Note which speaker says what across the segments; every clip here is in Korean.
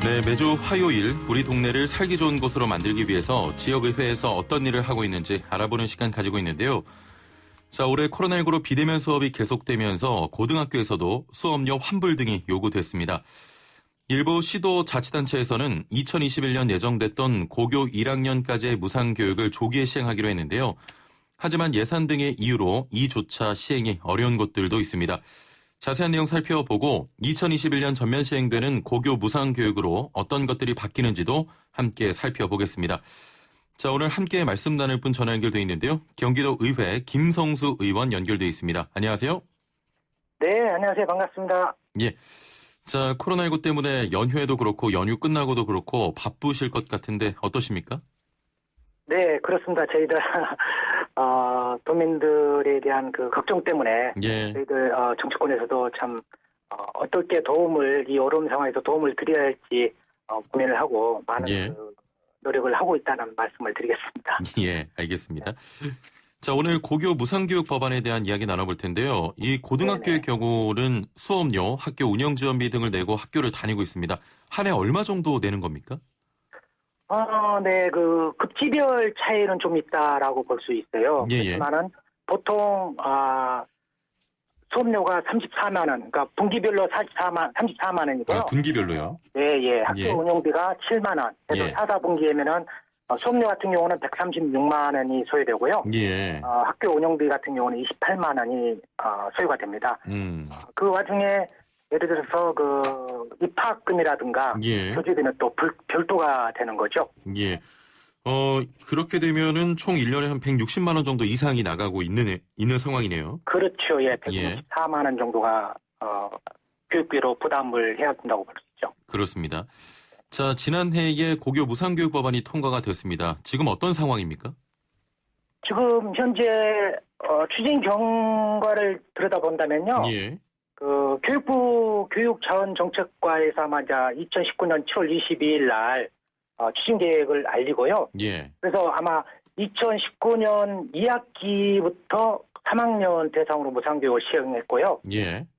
Speaker 1: 네, 매주 화요일 우리 동네를 살기 좋은 곳으로 만들기 위해서 지역의회에서 어떤 일을 하고 있는지 알아보는 시간 가지고 있는데요. 자, 올해 코로나19로 비대면 수업이 계속되면서 고등학교에서도 수업료 환불 등이 요구됐습니다. 일부 시도 자치단체에서는 2021년 예정됐던 고교 1학년까지의 무상교육을 조기에 시행하기로 했는데요. 하지만 예산 등의 이유로 이조차 시행이 어려운 곳들도 있습니다. 자세한 내용 살펴보고 2021년 전면 시행되는 고교 무상교육으로 어떤 것들이 바뀌는지도 함께 살펴보겠습니다. 자, 오늘 함께 말씀 나눌 분 전화 연결돼 있는데요. 경기도 의회 김성수 의원 연결돼 있습니다. 안녕하세요.
Speaker 2: 네, 안녕하세요. 반갑습니다.
Speaker 1: 예. 자, 코로나19 때문에 연휴에도 그렇고 연휴 끝나고도 그렇고 바쁘실 것 같은데 어떠십니까?
Speaker 2: 네, 그렇습니다. 저희들 도민들에 대한 그 걱정 때문에 저희들 정치권에서도 참 어떻게 도움을 이 어려운 상황에서 도움을 드려야 할지 고민을 하고 많은 그 노력을 하고 있다는 말씀을 드리겠습니다.
Speaker 1: 예, 알겠습니다. 자, 오늘 고교 무상교육 법안에 대한 이야기 나눠볼 텐데요. 이 고등학교의 경우는 수업료, 학교 운영지원비 등을 내고 학교를 다니고 있습니다. 한 해 얼마 정도 내는 겁니까?
Speaker 2: 네, 그 급지별 차이는 좀 있다라고 볼 수 있어요. 그렇지만은 보통 수업료가 34만 원, 그러니까 분기별로 34만 원이고요.
Speaker 1: 아, 분기별로요?
Speaker 2: 네, 학교 운영비가 7만 원. 그래서 4분기에면은 수업료 같은 경우는 136만 원이 소요되고요. 학교 운영비 같은 경우는 28만 원이 소요가 됩니다. 그 와중에 예를 들어서 그 입학금이라든가 교재비는 또 별도가 되는 거죠.
Speaker 1: 그렇게 되면은 총 1년에 한 160만 원 정도 이상이 나가고 있는 상황이네요.
Speaker 2: 그렇죠. 164만 원 정도가 교육비로 부담을 해야 된다고 볼 수 있죠.
Speaker 1: 그렇습니다. 자, 지난해에 고교 무상교육 법안이 통과가 됐습니다. 지금 어떤 상황입니까?
Speaker 2: 지금 현재 추진 경과를 들여다본다면요. 그 교육부 교육자원정책과에서 아마 2019년 7월 22일 날 추진 계획을 알리고요. 그래서 아마 2019년 2학기부터 3학년 대상으로 무상교육을 시행했고요.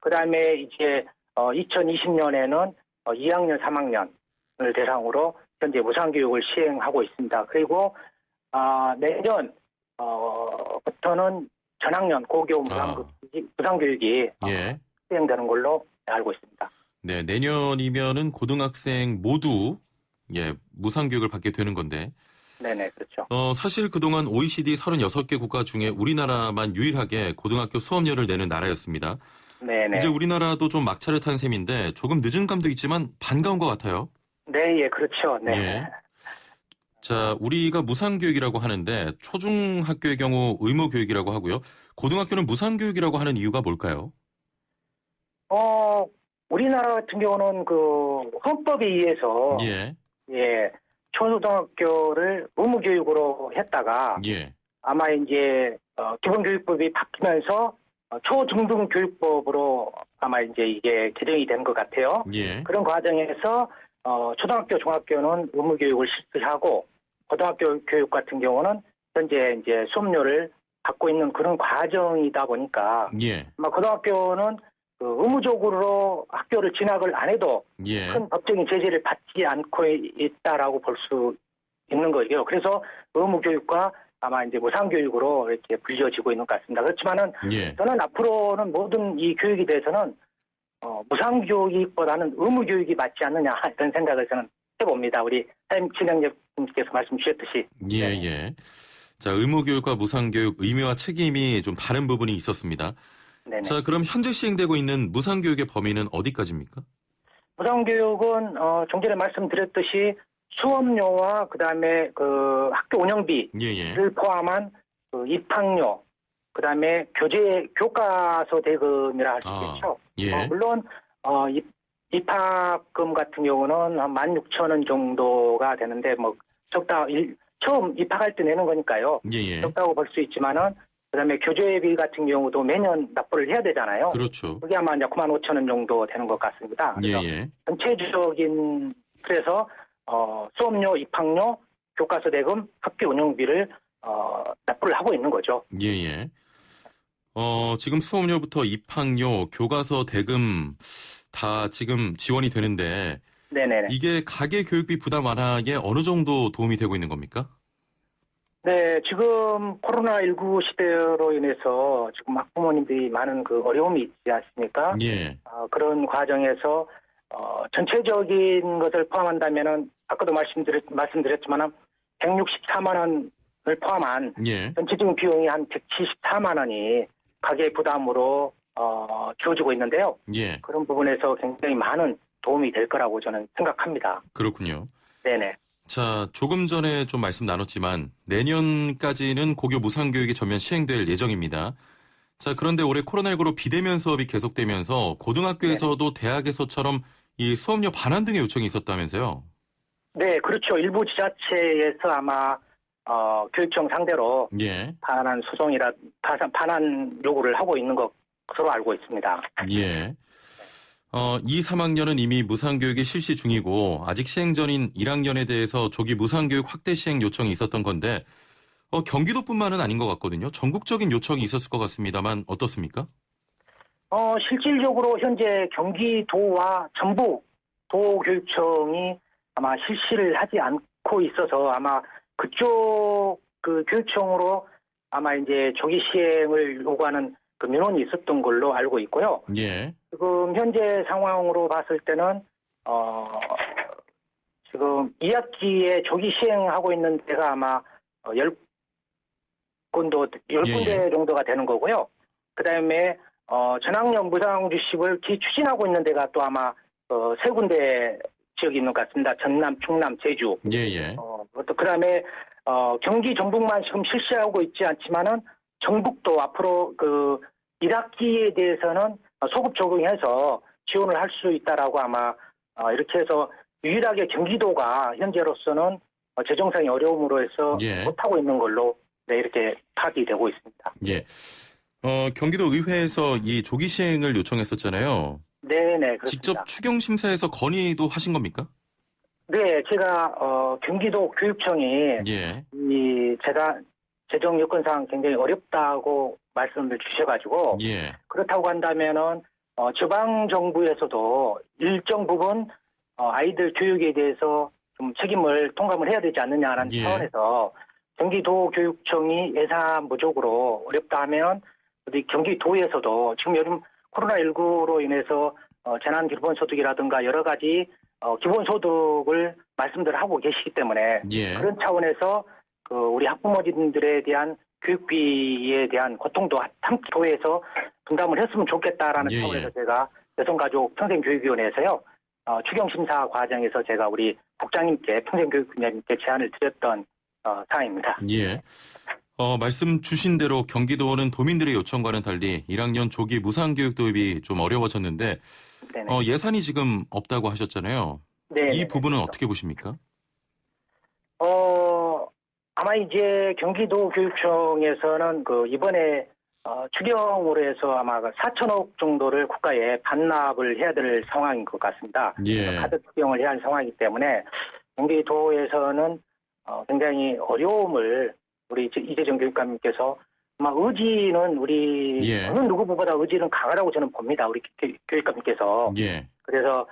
Speaker 2: 그다음에 이제 2020년에는 2학년, 3학년을 대상으로 현재 무상교육을 시행하고 있습니다. 그리고 내년부터는 전학년 고교 무상교육이 시행되는 걸로 알고 있습니다.
Speaker 1: 네, 내년이면은 고등학생 모두 무상교육을 받게 되는 건데.
Speaker 2: 네네, 그렇죠.
Speaker 1: 사실 그동안 OECD 36개 국가 중에 우리나라만 유일하게 고등학교 수업료를 내는 나라였습니다.
Speaker 2: 네네.
Speaker 1: 이제 우리나라도 좀 막차를 탄 셈인데 조금 늦은 감도 있지만 반가운 것 같아요.
Speaker 2: 네, 그렇죠. 네.
Speaker 1: 자, 우리가 무상교육이라고 하는데 초중학교의 경우 의무교육이라고 하고요. 고등학교는 무상교육이라고 하는 이유가 뭘까요?
Speaker 2: 우리나라 같은 경우는 그 헌법에 의해서 초등학교를 의무교육으로 했다가 아마 이제 기본교육법이 바뀌면서 초중등교육법으로 아마 이제 이게 개정이 된 것 같아요. 그런 과정에서 초등학교, 중학교는 의무교육을 실시하고 고등학교 교육 같은 경우는 현재 이제 수업료를 받고 있는 그런 과정이다 보니까 아마 고등학교는 그 의무적으로 학교를 진학을 안 해도 큰 법적인 제재를 받지 않고 있다라고 볼 수 있는 거예요. 그래서 의무교육과 아마 이제 무상교육으로 이렇게 불려지고 있는 것 같습니다. 그렇지만은 저는 앞으로는 모든 이 교육에 대해서는 무상교육보다는 의무교육이 맞지 않느냐 이런 생각을 저는 해봅니다. 우리 사임 진행자님께서 말씀 주셨듯이.
Speaker 1: 자, 의무교육과 무상교육 의미와 책임이 좀 다른 부분이 있었습니다. 자, 그럼 현재 시행되고 있는 무상교육의 범위는 어디까지입니까?
Speaker 2: 무상교육은 좀 전에 말씀드렸듯이 수업료와 그다음에 그 학교 운영비를 포함한 그 입학료, 그다음에 교과서 대금이라 할 수 있겠죠. 물론 입학금 같은 경우는 한 16,000원 정도가 되는데 처음 입학할 때 내는 거니까요. 적다고 볼 수 있지만은 그다음에 교재비 같은 경우도 매년 납부를 해야 되잖아요.
Speaker 1: 그렇죠.
Speaker 2: 그게 아마 이제 95,000원 정도 되는 것 같습니다. 그래서 전체적인 그래서 수업료, 입학료, 교과서 대금, 학교 운영비를 납부를 하고 있는 거죠.
Speaker 1: 지금 수업료부터 입학료, 교과서 대금 다 지금 지원이 되는데
Speaker 2: 네네.
Speaker 1: 이게 가계 교육비 부담 완화에 어느 정도 도움이 되고 있는 겁니까?
Speaker 2: 네, 지금 코로나19 시대로 인해서 지금 학부모님들이 많은 그 어려움이 있지 않습니까?
Speaker 1: 예.
Speaker 2: 그런 과정에서 전체적인 것을 포함한다면은 아까도 말씀드렸지만은 164만 원을 포함한
Speaker 1: 예.
Speaker 2: 전체적인 비용이 한 174만 원이 가계 부담으로 주어지고 있는데요.
Speaker 1: 예.
Speaker 2: 그런 부분에서 굉장히 많은 도움이 될 거라고 저는 생각합니다.
Speaker 1: 그렇군요.
Speaker 2: 네네.
Speaker 1: 자, 조금 전에 좀 말씀 나눴지만 내년까지는 고교 무상교육이 전면 시행될 예정입니다. 자, 그런데 올해 코로나19로 비대면 수업이 계속되면서 고등학교에서도 대학에서처럼 이 수업료 반환 등의 요청이 있었다면서요?
Speaker 2: 네, 그렇죠. 일부 지자체에서 아마 교육청 상대로
Speaker 1: 예.
Speaker 2: 반환 요구를 하고 있는 것으로 알고 있습니다.
Speaker 1: 예. 2, 3학년은 이미 무상교육이 실시 중이고 아직 시행 전인 1학년에 대해서 조기 무상교육 확대 시행 요청이 있었던 건데 경기도뿐만은 아닌 것 같거든요. 전국적인 요청이 있었을 것 같습니다만 어떻습니까?
Speaker 2: 실질적으로 현재 경기도와 전북 도교육청이 아마 실시를 하지 않고 있어서 아마 그쪽 그 교육청으로 아마 이제 조기 시행을 요구하는 그 민원이 있었던 걸로 알고 있고요.
Speaker 1: 예.
Speaker 2: 지금 현재 상황으로 봤을 때는 지금 2학기에 조기 시행하고 있는 데가 아마 10군데 정도가 되는 거고요. 그다음에 전학년 무상 주식을 추진하고 있는 데가 또 아마 3군데 지역이 있는 것 같습니다. 전남, 충남, 제주.
Speaker 1: 예.
Speaker 2: 그다음에 경기 전북만 지금 실시하고 있지 않지만은 전북도 앞으로 그 1학기에 대해서는 소급 적용해서 지원을 할 수 있다라고 아마 이렇게 해서 유일하게 경기도가 현재로서는 재정상의 어려움으로 해서 못하고 있는 걸로 이렇게 파악이 되고 있습니다.
Speaker 1: 예. 경기도 의회에서 이 조기 시행을 요청했었잖아요.
Speaker 2: 네네, 그렇습니다.
Speaker 1: 직접 추경 심사에서 건의도 하신 겁니까?
Speaker 2: 네, 제가 경기도 교육청이 제가 재정 여건상 굉장히 어렵다고 말씀을 주셔가지고 그렇다고 한다면은 지방 정부에서도 일정 부분 아이들 교육에 대해서 좀 책임을 통감을 해야 되지 않느냐라는 차원에서 경기도 교육청이 예산 부족으로 어렵다 하면 우리 경기도에서도 지금 요즘 코로나19로 인해서 재난 기본소득이라든가 여러 가지 기본소득을 말씀들 하고 계시기 때문에 그런 차원에서 우리 학부모님들에 대한 교육비에 대한 고통도 함께 도에서 분담을 했으면 좋겠다라는 차원에서 제가 여성가족 평생교육위원회에서요 추경심사 과정에서 제가 우리 국장님께 평생교육위원님께 제안을 드렸던 사항입니다.
Speaker 1: 예. 말씀 주신 대로 경기도는 도민들의 요청과는 달리 1학년 조기 무상교육 도입이 좀 어려워졌는데 예산이 지금 없다고 하셨잖아요. 이 부분은 어떻게 보십니까?
Speaker 2: 아마 이제 경기도 교육청에서는 이번에 추경으로 해서 아마 4천억 정도를 국가에 반납을 해야 될 상황인 것 같습니다. 가득 추경을 해야 하는 상황이기 때문에 경기도에서는 굉장히 어려움을 우리 이재정 교육감님께서 아마 의지는 우리 어느 누구보다 의지는 강하다고 저는 봅니다. 우리 교육감님께서. 그래서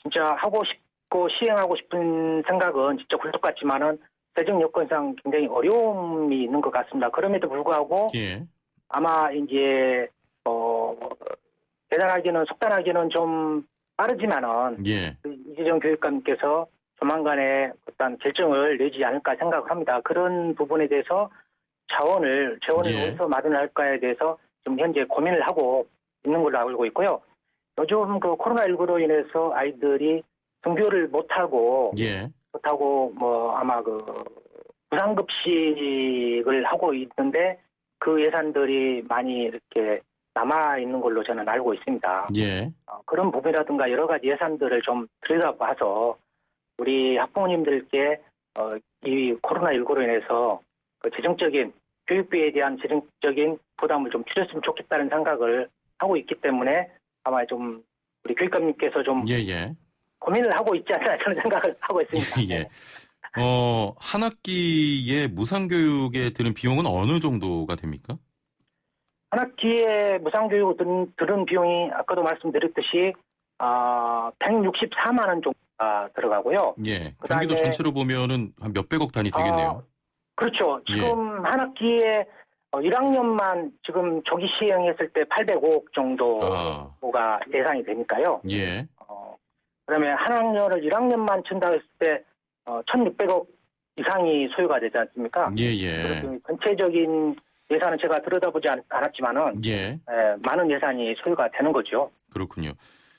Speaker 2: 진짜 하고 싶고 시행하고 싶은 생각은 진짜 굴뚝 같지만은 재정 여건상 굉장히 어려움이 있는 것 같습니다. 그럼에도 불구하고 아마 이제 속단하기는 좀 빠르지만은 이재정 교육감님께서 조만간에 어떤 결정을 내지 않을까 생각을 합니다. 그런 부분에 대해서 재원을 어디서 마련할까에 대해서 좀 현재 고민을 하고 있는 걸로 알고 있고요. 요즘 코로나19로 인해서 아이들이 등교를 못하고 그렇다고 아마 무상급식을 하고 있는데 그 예산들이 많이 이렇게 남아 있는 걸로 저는 알고 있습니다. 그런 부분이라든가 여러 가지 예산들을 좀 들여다봐서 우리 학부모님들께 이 코로나19로 인해서 재정적인 교육비에 대한 재정적인 부담을 좀 줄였으면 좋겠다는 생각을 하고 있기 때문에 아마 좀 우리 교육감님께서 좀 고민을 하고 있지 않나 저는 생각을 하고 있습니다.
Speaker 1: 한 학기에 무상교육에 드는 비용은 어느 정도가 됩니까?
Speaker 2: 한 학기에 무상교육 드는 비용이 아까도 말씀드렸듯이 164만 원 정도 들어가고요.
Speaker 1: 예.
Speaker 2: 그다음에,
Speaker 1: 경기도 전체로 보면은 한 몇백억 단위 되겠네요.
Speaker 2: 그렇죠. 지금 한 학기에 1학년만 지금 조기 시행했을 때 805억 정도가 예상이 되니까요.
Speaker 1: 예.
Speaker 2: 그다음에 한 학년을 1학년만 친다 했을 때 1,600억 이상이 소요가 되지 않습니까?
Speaker 1: 예.
Speaker 2: 그래서 전체적인 예산은 제가 들여다보지 않았지만은 많은 예산이 소요가 되는 거죠.
Speaker 1: 그렇군요.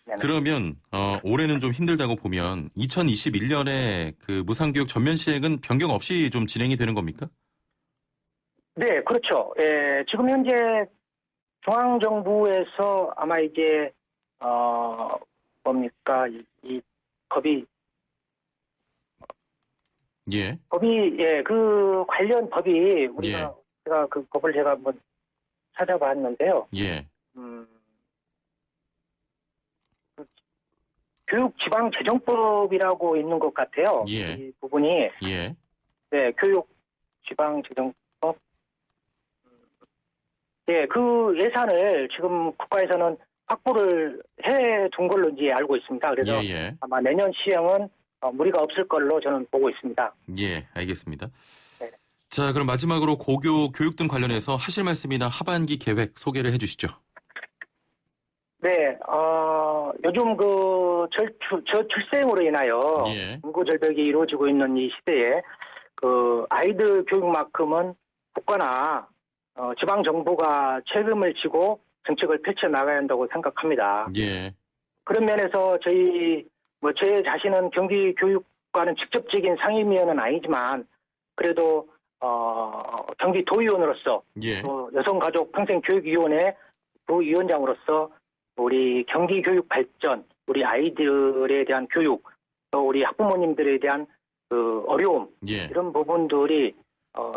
Speaker 2: 네네.
Speaker 1: 그러면 올해는 좀 힘들다고 보면 2021년에 그 무상교육 전면 시행은 변경 없이 좀 진행이 되는 겁니까?
Speaker 2: 네, 그렇죠. 예, 지금 현재 중앙정부에서 아마 이게 뭡니까 이 법이 그 관련 법이 우리가 제가 그 법을 제가 한번 찾아봤는데요. 교육지방재정법이라고 있는 것 같아요. 이 부분이 네, 교육지방재정법. 네, 그 예산을 지금 국가에서는 확보를 해둔 걸로 이제 알고 있습니다. 그래서 아마 내년 시행은 무리가 없을 걸로 저는 보고 있습니다.
Speaker 1: 예, 알겠습니다.
Speaker 2: 네.
Speaker 1: 자, 그럼 마지막으로 고교 교육 등 관련해서 하실 말씀이나 하반기 계획 소개를 해주시죠.
Speaker 2: 네, 요즘 그 저출생으로 인하여 인구 절벽이 이루어지고 있는 이 시대에 그 아이들 교육만큼은 국가나 지방 정부가 책임을 지고 정책을 펼쳐 나가야 한다고 생각합니다. 그런 면에서 제 자신은 경기교육과는 직접적인 상임위원은 아니지만 그래도 경기도의원으로서 또 여성가족평생교육위원회 부위원장으로서 우리 경기교육 발전, 우리 아이들에 대한 교육, 또 우리 학부모님들에 대한 그 어려움 이런 부분들이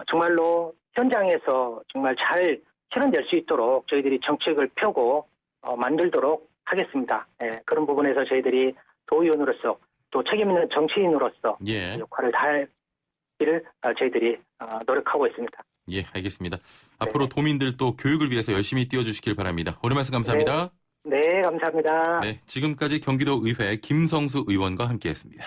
Speaker 2: 정말로 현장에서 정말 잘 실현될 수 있도록 저희들이 정책을 펴고 만들도록 하겠습니다. 예, 그런 부분에서 저희들이 도의원으로서 또 책임 있는 정치인으로서 역할을 다하기를 저희들이 노력하고 있습니다.
Speaker 1: 예, 알겠습니다. 앞으로 도민들 또 교육을 위해서 열심히 뛰어주시길 바랍니다. 오늘 말씀 감사합니다.
Speaker 2: 네, 감사합니다.
Speaker 1: 네, 지금까지 경기도 의회 김성수 의원과 함께했습니다.